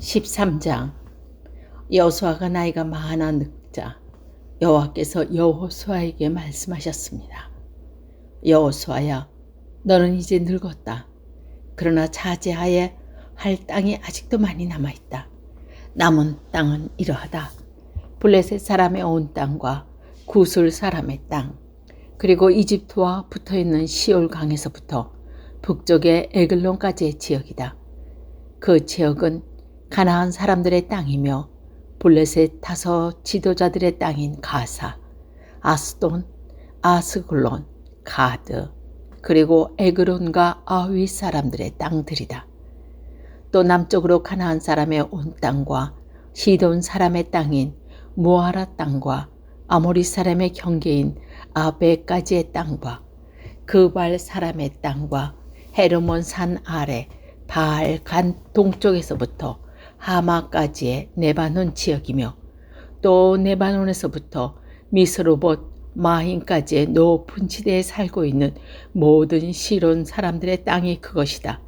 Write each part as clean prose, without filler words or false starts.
13장. 여호수아가 나이가 많아 늙자 여호와께서 여호수아에게 말씀하셨습니다. 여호수아야, 너는 이제 늙었다. 그러나 차지하여야 할 땅이 아직도 많이 남아있다. 남은 땅은 이러하다. 블레셋 사람의 온 땅과 구술 사람의 땅, 그리고 이집트와 붙어있는 시올 강에서부터 북쪽의 에글론까지의 지역이다. 그 지역은 가나안 사람들의 땅이며 블레셋 다섯 지도자들의 땅인 가사, 아스돈, 아스글론, 가드, 그리고 에그론과 아위 사람들의 땅들이다. 또 남쪽으로 가나안 사람의 온 땅과 시돈 사람의 땅인 무아라 땅과 아모리 사람의 경계인 아베까지의 땅과 그발 사람의 땅과 헤르몬 산 아래 바알 간 동쪽에서부터 하마까지의 네바논 지역이며 또 네바논에서부터 미스로봇 마힌까지의 높은 지대에 살고 있는 모든 시론 사람들의 땅이 그것이다.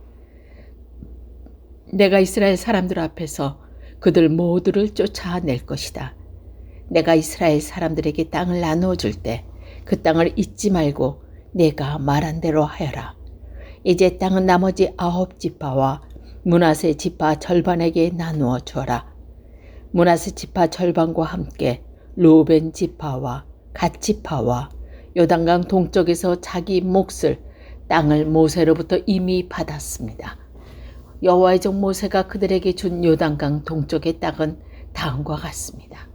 내가 이스라엘 사람들 앞에서 그들 모두를 쫓아낼 것이다. 내가 이스라엘 사람들에게 땅을 나누어 줄 때 그 땅을 잊지 말고 내가 말한 대로 하여라. 이제 땅은 나머지 9지파와 므낫세 지파 절반에게 나누어 주어라. 므낫세 지파 절반과 함께 루벤 지파와 갓 지파와 요단강 동쪽에서 자기 몫을 땅을 모세로부터 이미 받았습니다. 여호와의 종 모세가 그들에게 준 요단강 동쪽의 땅은 다음과 같습니다.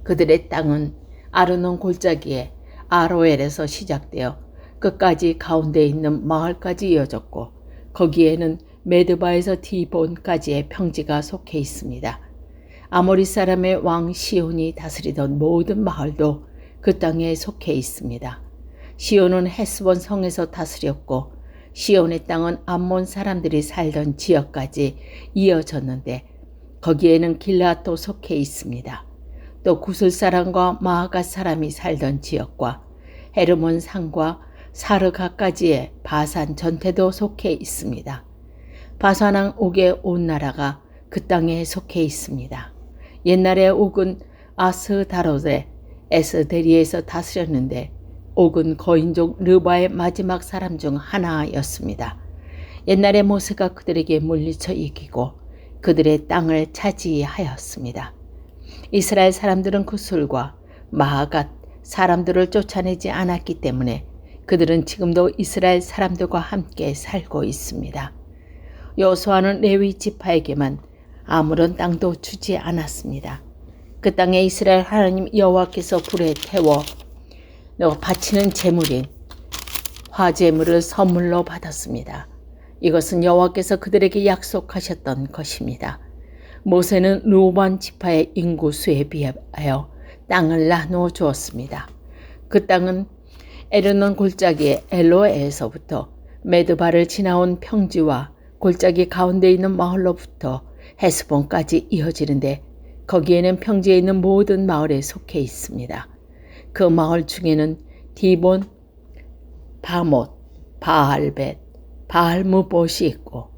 그들의 땅은 아르논 골짜기에 아로엘에서 시작되어 끝까지 가운데 있는 마을까지 이어졌고 거기에는 메드바에서 디본까지의 평지가 속해 있습니다. 아모리 사람의 왕 시온이 다스리던 모든 마을도 그 땅에 속해 있습니다. 시온은 헤스본 성에서 다스렸고 시온의 땅은 암몬 사람들이 살던 지역까지 이어졌는데 거기에는 길라도 속해 있습니다. 또 구슬 사람과 마아갓 사람이 살던 지역과 헤르몬 산과 사르가까지의 바산 전태도 속해 있습니다. 바산왕 옥의 온 나라가 그 땅에 속해 있습니다. 옛날에 옥은 아스다롯의 에스데리에서 다스렸는데 옥은 거인족 르바의 마지막 사람 중 하나였습니다. 옛날에 모세가 그들에게 물리쳐 이기고 그들의 땅을 차지하였습니다. 이스라엘 사람들은 구술과 마아갓 사람들을 쫓아내지 않았기 때문에 그들은 지금도 이스라엘 사람들과 함께 살고 있습니다. 여호수아는 레위 지파에게만 아무런 땅도 주지 않았습니다. 그 땅에 이스라엘 하나님 여호와께서 불에 태워 바치는 제물인 화제물을 선물로 받았습니다. 이것은 여호와께서 그들에게 약속하셨던 것입니다. 모세는 루벤 지파의 인구수에 비하여 땅을 나누어 주었습니다. 그 땅은 에르논 골짜기의 엘로에에서부터 메드바를 지나온 평지와 골짜기 가운데 있는 마을로부터 헤스본까지 이어지는데 거기에는 평지에 있는 모든 마을에 속해 있습니다. 그 마을 중에는 디본, 바못, 바알벳, 바알무봇이 있고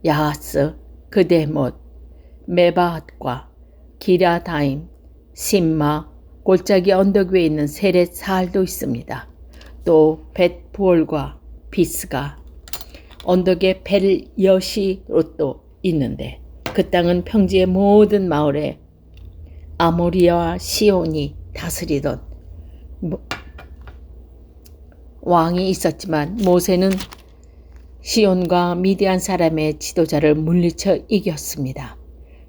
야하스, 그데못, 메바앗과 기라다임, 심마, 골짜기 언덕 위에 있는 세렛 사알도 있습니다. 또 벳부올과 비스가, 언덕에 벨 여시롯도 있는데 그 땅은 평지의 모든 마을에 아모리와 시온이 다스리던 왕이 있었지만 모세는 시온과 미디안 사람의 지도자를 물리쳐 이겼습니다.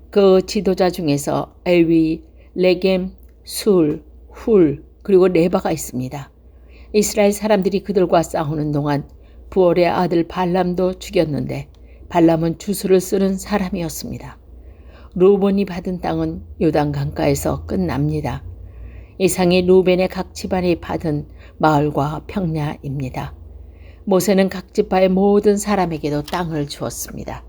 그 지도자 중에서 엘위, 레겜, 술, 훌, 그리고 레바가 있습니다. 이스라엘 사람들이 그들과 싸우는 동안 부올의 아들 발람도 죽였는데 발람은 주술을 쓰는 사람이었습니다. 루벤이 받은 땅은 요단 강가에서 끝납니다. 이상이 루벤의 각 집안이 받은 마을과 평야입니다. 모세는 각 지파의 모든 사람에게도 땅을 주었습니다.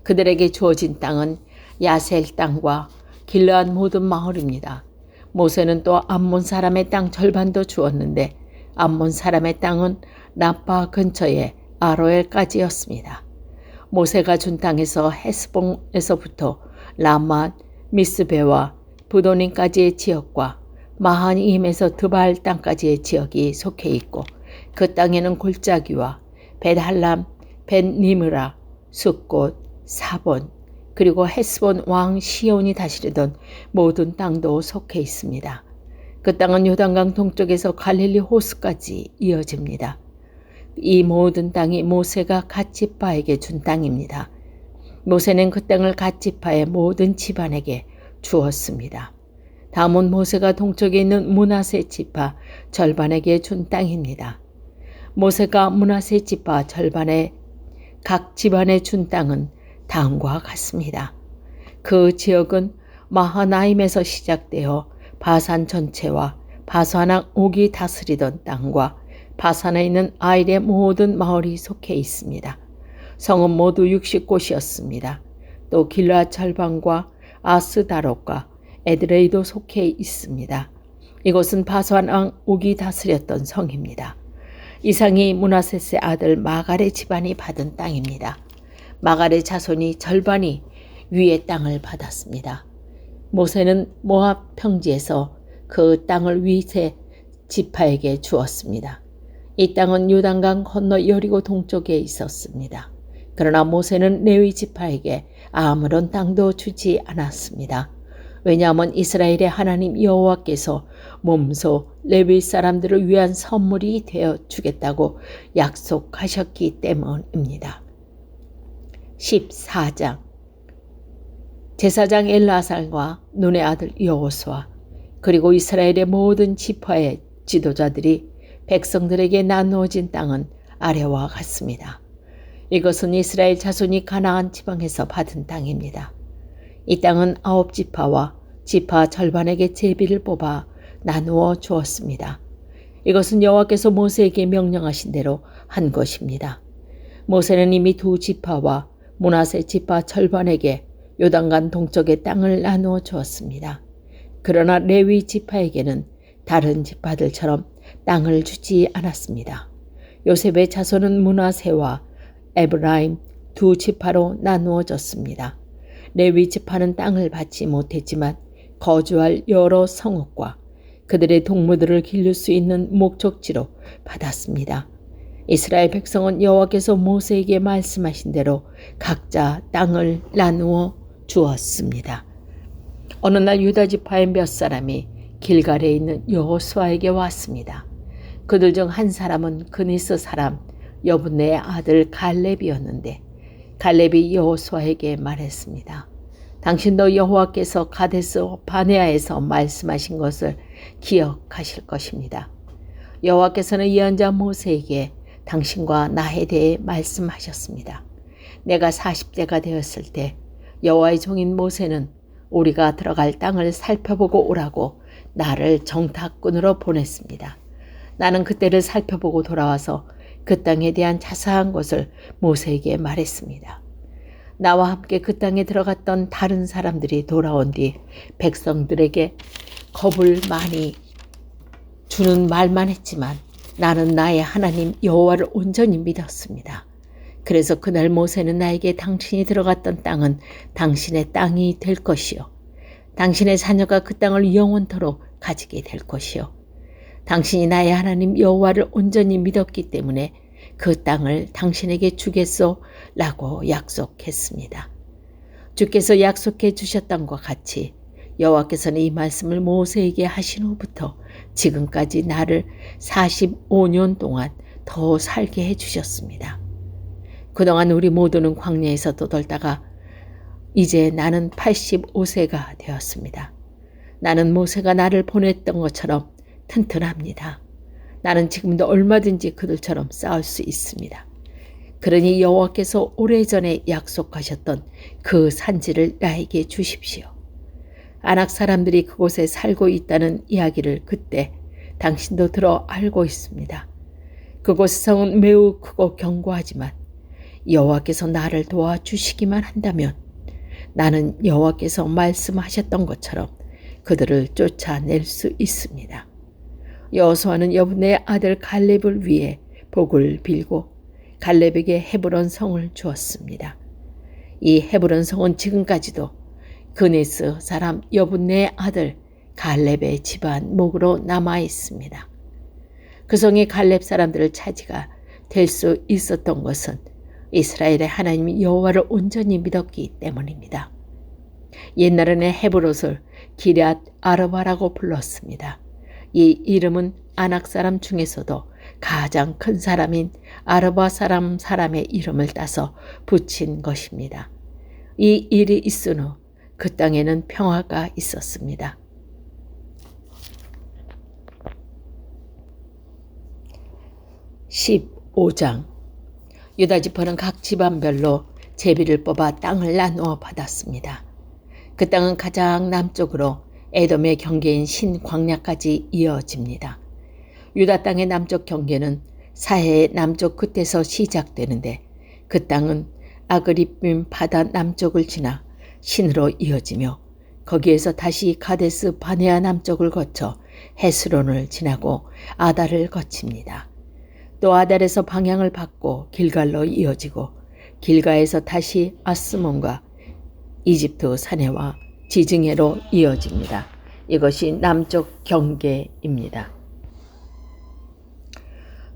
그들에게 주어진 땅은 야셀 땅과 길르앗 모든 마을입니다. 모세는 또 암몬 사람의 땅 절반도 주었는데 암몬 사람의 땅은 라빠 근처의 아로엘까지였습니다. 모세가 준 땅에서 헤스본에서부터 라맛, 미스베와 부도님까지의 지역과 마하니임에서 드발 땅까지의 지역이 속해 있고 그 땅에는 골짜기와 벳할람, 벳니므라, 숫곳, 사본 그리고 헤스본 왕 시온이 다스리던 모든 땅도 속해 있습니다. 그 땅은 요단강 동쪽에서 갈릴리 호수까지 이어집니다. 이 모든 땅이 모세가 갓지파에게 준 땅입니다. 모세는 그 땅을 갓지파의 모든 집안에게 주었습니다. 다음은 모세가 동쪽에 있는 므낫세 지파 절반에게 준 땅입니다. 모세가 므낫세 지파 절반의 각 집안에 준 땅은 다음과 같습니다. 그 지역은 마하나임에서 시작되어 바산 전체와 바산왕 옥이 다스리던 땅과 바산에 있는 아일의 모든 마을이 속해 있습니다. 성은 모두 60곳이었습니다. 또 길르앗 절반과 아스다롯과 에드레이도 속해 있습니다. 이곳은 바산왕 옥이 다스렸던 성입니다. 이상이 므낫세의 아들 마갈의 집안이 받은 땅입니다. 마갈의 자손이 절반이 위의 땅을 받았습니다. 모세는 모압 평지에서 그 땅을 위세 지파에게 주었습니다. 이 땅은 요단강 건너 여리고 동쪽에 있었습니다. 그러나 모세는 레위 지파에게 아무런 땅도 주지 않았습니다. 왜냐하면 이스라엘의 하나님 여호와께서 몸소 레위 사람들을 위한 선물이 되어 주겠다고 약속하셨기 때문입니다. 14장 제사장 엘라살과 눈의 아들 여호수아 그리고 이스라엘의 모든 지파의 지도자들이 백성들에게 나누어진 땅은 아래와 같습니다. 이것은 이스라엘 자손이 가나안 지방에서 받은 땅입니다. 이 땅은 9지파와 지파 절반에게 제비를 뽑아 나누어 주었습니다. 이것은 여호와께서 모세에게 명령하신 대로 한 것입니다. 모세는 이미 2지파와 므낫세 지파 절반에게 요단강 동쪽의 땅을 나누어 주었습니다. 그러나 레위 지파에게는 다른 지파들처럼 땅을 주지 않았습니다. 요셉의 자손은 므낫세와 에브라임 2지파로 나누어졌습니다. 레위 지파는 땅을 받지 못했지만 거주할 여러 성읍과 그들의 동무들을 기를 수 있는 목적지로 받았습니다. 이스라엘 백성은 여호와께서 모세에게 말씀하신 대로 각자 땅을 나누어 주었습니다. 어느 날 유다 지파의 몇 사람이 길갈에 있는 여호수아에게 왔습니다. 그들 중 한 사람은 그니스 사람 여분네의 아들 갈렙이었는데 갈렙이 여호수아에게 말했습니다. 당신도 여호와께서 가데스 바네아에서 말씀하신 것을 기억하실 것입니다. 여호와께서는 예언자 모세에게 당신과 나에 대해 말씀하셨습니다. 내가 40대가 되었을 때 여호와의 종인 모세는 우리가 들어갈 땅을 살펴보고 오라고 나를 정탐꾼으로 보냈습니다. 나는 그때를 살펴보고 돌아와서 그 땅에 대한 자세한 것을 모세에게 말했습니다. 나와 함께 그 땅에 들어갔던 다른 사람들이 돌아온 뒤 백성들에게 겁을 많이 주는 말만 했지만 나는 나의 하나님 여호와를 온전히 믿었습니다. 그래서 그날 모세는 나에게 당신이 들어갔던 땅은 당신의 땅이 될 것이요. 당신의 자녀가 그 땅을 영원토록 가지게 될 것이요. 당신이 나의 하나님 여호와를 온전히 믿었기 때문에 그 땅을 당신에게 주겠소 라고 약속했습니다. 주께서 약속해 주셨던 것과 같이 여호와께서는 이 말씀을 모세에게 하신 후부터 지금까지 나를 45년 동안 더 살게 해주셨습니다. 그동안 우리 모두는 광야에서 떠돌다가 이제 나는 85세가 되었습니다. 나는 모세가 나를 보냈던 것처럼 튼튼합니다. 나는 지금도 얼마든지 그들처럼 싸울 수 있습니다. 그러니 여호와께서 오래전에 약속하셨던 그 산지를 나에게 주십시오. 아낙 사람들이 그곳에 살고 있다는 이야기를 그때 당신도 들어 알고 있습니다. 그곳의 성은 매우 크고 견고하지만 여호와께서 나를 도와주시기만 한다면 나는 여호와께서 말씀하셨던 것처럼 그들을 쫓아낼 수 있습니다. 여호수아는 여분의 아들 갈렙을 위해 복을 빌고 갈렙에게 헤브론 성을 주었습니다. 이 헤브론 성은 지금까지도 그네스 사람 여분네의 아들 갈렙의 집안 목으로 남아 있습니다. 그 성이 갈렙 사람들을 차지가 될 수 있었던 것은 이스라엘의 하나님 여호와를 온전히 믿었기 때문입니다. 옛날에는 헤브롯을 기럇 아르바라고 불렀습니다. 이 이름은 아낙 사람 중에서도 가장 큰 사람인 아르바 사람의 이름을 따서 붙인 것입니다. 이 일이 있은 후 그 땅에는 평화가 있었습니다. 15장 유다 지파는 각 집안별로 제비를 뽑아 땅을 나누어 받았습니다. 그 땅은 가장 남쪽으로 에돔의 경계인 신광야까지 이어집니다. 유다 땅의 남쪽 경계는 사해의 남쪽 끝에서 시작되는데 그 땅은 아그리빔 바다 남쪽을 지나 신으로 이어지며 거기에서 다시 가데스 바네아 남쪽을 거쳐 헤스론을 지나고 아달을 거칩니다. 또 아달에서 방향을 바꿔 길갈로 이어지고 길가에서 다시 아스몬과 이집트 사내와 지증해로 이어집니다. 이것이 남쪽 경계입니다.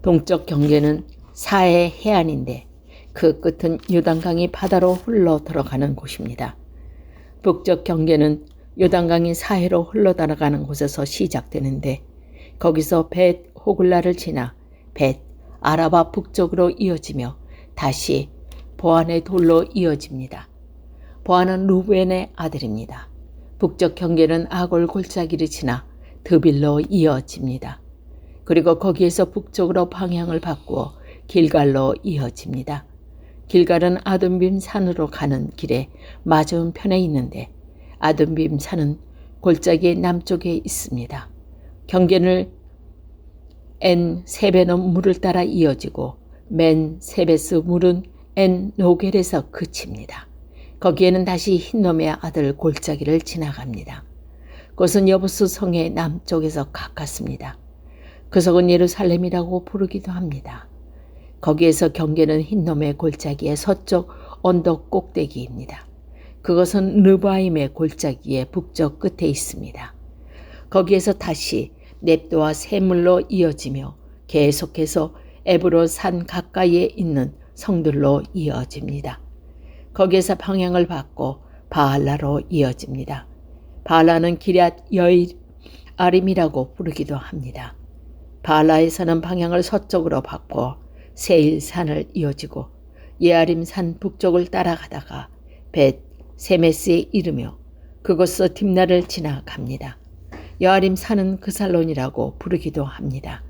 동쪽 경계는 사해 해안인데 그 끝은 요단강이 바다로 흘러 들어가는 곳입니다. 북쪽 경계는 요단강이 사해로 흘러 들어가는 곳에서 시작되는데 거기서 벳 호글라를 지나 벳 아라바 북쪽으로 이어지며 다시 보안의 돌로 이어집니다. 보안은 루벤의 아들입니다. 북쪽 경계는 아골 골짜기를 지나 드빌로 이어집니다. 그리고 거기에서 북쪽으로 방향을 바꾸어 길갈로 이어집니다. 길갈은 아둠빔 산으로 가는 길에 맞은편에 있는데 아둠빔 산은 골짜기의 남쪽에 있습니다. 경계는 엔 세베노 물을 따라 이어지고 맨 세베스 물은 엔 노겔에서 그칩니다. 거기에는 다시 흰놈의 아들 골짜기를 지나갑니다. 그것은 여부스 성의 남쪽에서 가깝습니다. 그 성은 예루살렘이라고 부르기도 합니다. 거기에서 경계는 흰놈의 골짜기의 서쪽 언덕 꼭대기입니다. 그것은 르바임의 골짜기의 북쪽 끝에 있습니다. 거기에서 다시 넵도와 샘물로 이어지며 계속해서 에브로 산 가까이에 있는 성들로 이어집니다. 거기에서 방향을 바꿔 바알라로 이어집니다. 바알라는 기럇 여일 아림이라고 부르기도 합니다. 바알라에서는 방향을 서쪽으로 바꿔 세일산을 이어지고 예아림산 북쪽을 따라가다가 벳 세메스에 이르며 그곳서 딥나를 지나갑니다. 여아림산은 그살론이라고 부르기도 합니다.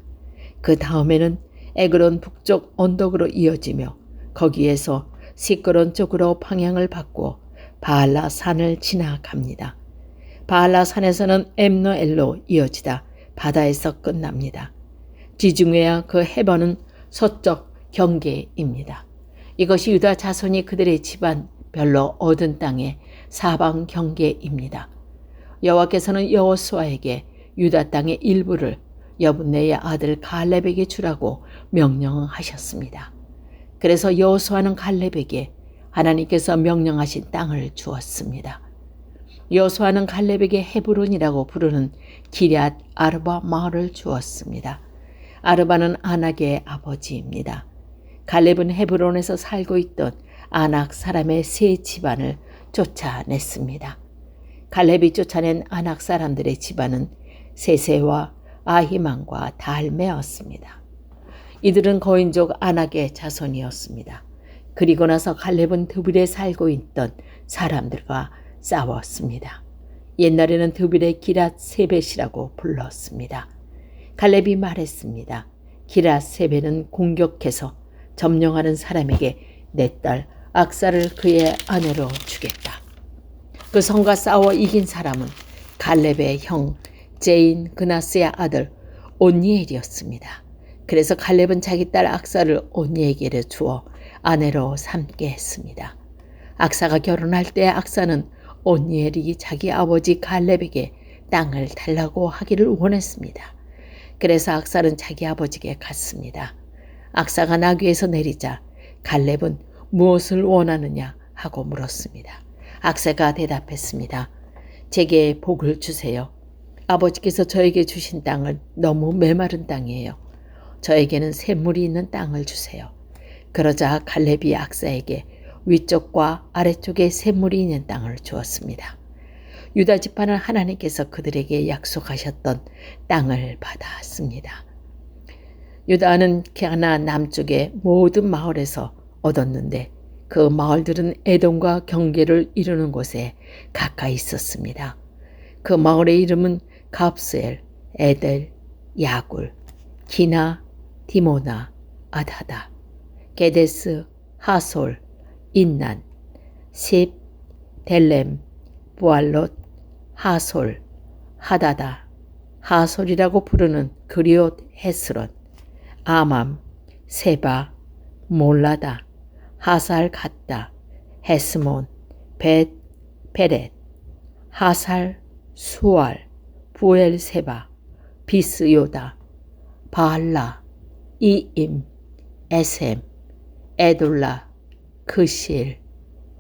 그 다음에는 에그론 북쪽 언덕으로 이어지며 거기에서 시끄론 쪽으로 방향을 바꾸어 바알라 산을 지나갑니다. 바알라 산에서는 엠노엘로 이어지다 바다에서 끝납니다. 지중해와 그 해변은 서쪽 경계입니다. 이것이 유다 자손이 그들의 집안별로 얻은 땅의 사방 경계입니다. 여호와께서는 여호수아에게 유다 땅의 일부를 여분네의 아들 갈렙에게 주라고 명령하셨습니다. 그래서 여호수아는 갈렙에게 하나님께서 명령하신 땅을 주었습니다. 여호수아는 갈렙에게 헤브론이라고 부르는 기럇 아르바 마을을 주었습니다. 아르바는 아낙의 아버지입니다. 갈렙은 헤브론에서 살고 있던 아낙 사람의 세 집안을 쫓아냈습니다. 갈렙이 쫓아낸 아낙 사람들의 집안은 세세와 아히만과 달메였습니다. 이들은 거인족 아낙의 자손이었습니다. 그리고 나서 갈렙은 드빌에 살고 있던 사람들과 싸웠습니다. 옛날에는 드빌의 기럇 세벳이라고 불렀습니다. 갈렙이 말했습니다. 기럇 세벳은 공격해서 점령하는 사람에게 내 딸 악사를 그의 아내로 주겠다. 그 성과 싸워 이긴 사람은 갈렙의 형 제인 그나스의 아들 온니엘이었습니다. 그래서 갈렙은 자기 딸 악사를 온니엘에게 주어 아내로 삼게 했습니다. 악사가 결혼할 때 악사는 온니엘이 자기 아버지 갈렙에게 땅을 달라고 하기를 원했습니다. 그래서 악사는 자기 아버지에게 갔습니다. 악사가 나귀에서 내리자 갈렙은 무엇을 원하느냐 하고 물었습니다. 악사가 대답했습니다. 제게 복을 주세요. 아버지께서 저에게 주신 땅은 너무 메마른 땅이에요. 저에게는 샘물이 있는 땅을 주세요. 그러자 갈렙이 악사에게 위쪽과 아래쪽에 샘물이 있는 땅을 주었습니다. 유다 지파는 하나님께서 그들에게 약속하셨던 땅을 받았습니다. 유다는 가나안 남쪽의 모든 마을에서 얻었는데 그 마을들은 에돔과 경계를 이루는 곳에 가까이 있었습니다. 그 마을의 이름은 갑스엘, 에델, 야굴, 기나, 디모나, 아다다, 게데스, 하솔, 인난, 십, 델렘, 부알롯, 하솔, 하다다, 하솔이라고 부르는 그리옷 헤스론, 아맘, 세바, 몰라다, 하살 갔다, 헤스몬, 벳, 베렛, 하살, 수알, 부엘세바, 비스요다, 바알라, 이임, 에셈, 에돌라, 그실,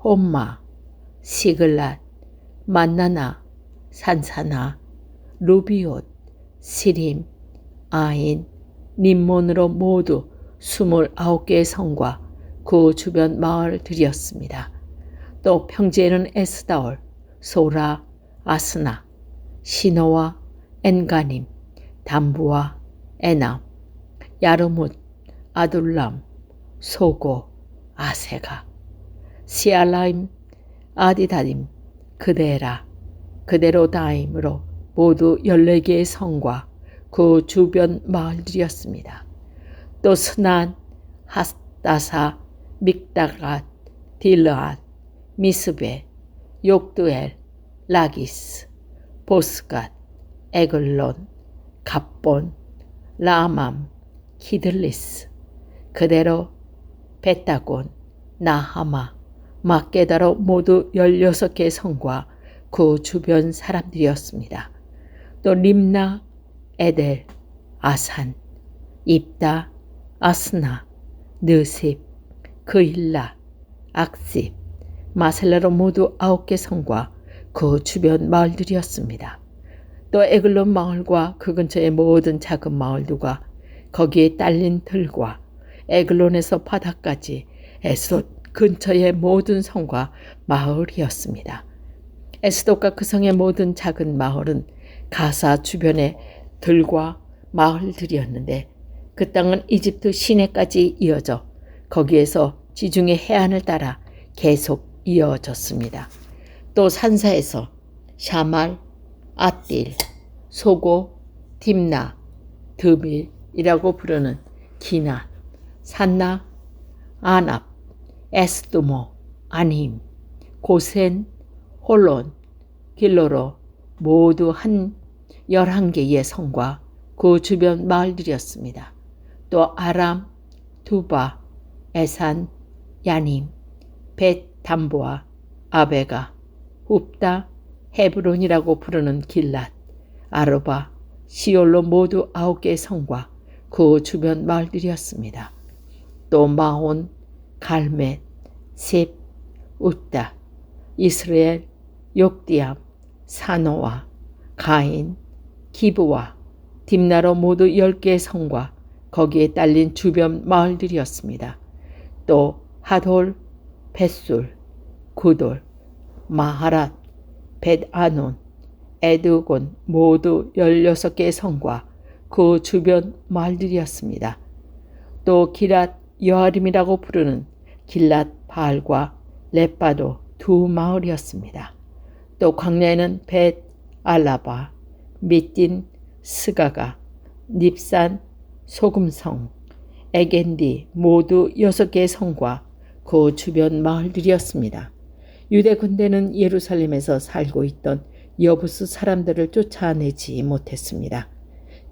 홈마, 시글랏, 만나나, 산사나, 루비옷, 시림, 아인, 림몬으로 모두 29개의 성과 그 주변 마을들이었습니다. 또 평지에는 에스다올, 소라, 아스나, 시노와 엔가님, 담부와 에남, 야르뭇, 아둘람, 소고, 아세가, 시알라임, 아디다림, 그데라, 그데로다임으로 모두 14개의 성과 그 주변 마을들이었습니다. 또 스난, 하다사, 믹다갓, 딜르앗, 미스베, 욕두엘, 라기스, 보스갓, 에글론, 갑본, 라암, 키들리스, 그대로 베타곤, 나하마, 막게다로 모두 16개의 성과 그 주변 사람들이었습니다. 또 림나, 에델, 아산, 입다, 아스나, 느십, 그일라, 악십, 마셀라로 모두 9개 성과 그 주변 마을들이었습니다. 또 에글론 마을과 그 근처의 모든 작은 마을들과 거기에 딸린 들과 에글론에서 바다까지 에스돗 근처의 모든 성과 마을이었습니다. 에스돗과 그 성의 모든 작은 마을은 가사 주변의 들과 마을들이었는데 그 땅은 이집트 시내까지 이어져 거기에서 지중해 해안을 따라 계속 이어졌습니다. 또 산사에서 샤말, 아딜, 소고, 딥나, 드빌이라고 부르는 기나, 산나, 아납, 에스두모, 아님, 고센, 홀론, 길로로 모두 한 11개의 성과 그 주변 마을들이었습니다. 또 아람, 두바, 에산, 야님, 벳 담보아, 아베가, 웁다, 헤브론이라고 부르는 길랏, 아르바, 시올로 모두 9개의 성과 그 주변 마을들이었습니다. 또 마온, 갈멧, 십, 웃다, 이스라엘, 욕디암, 사노아, 가인, 기브와, 딥나로 모두 10개의 성과 거기에 딸린 주변 마을들이었습니다. 또 하돌, 벳술, 구돌, 마하랏, 벳아논, 에드곤 모두 16개의 성과 그 주변 마을들이었습니다. 또 기랏 여아림이라고 부르는 길랏 바알과 렛바도 2 마을이었습니다. 또 광야에는 벳 알라바, 미딘, 스가가, 닙산, 소금성, 에겐디 모두 6개의 성과 그 주변 마을들이었습니다. 유대 군대는 예루살렘에서 살고 있던 여부스 사람들을 쫓아내지 못했습니다.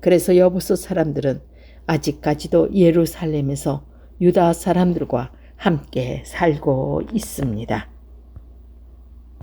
그래서 여부스 사람들은 아직까지도 예루살렘에서 유다 사람들과 함께 살고 있습니다.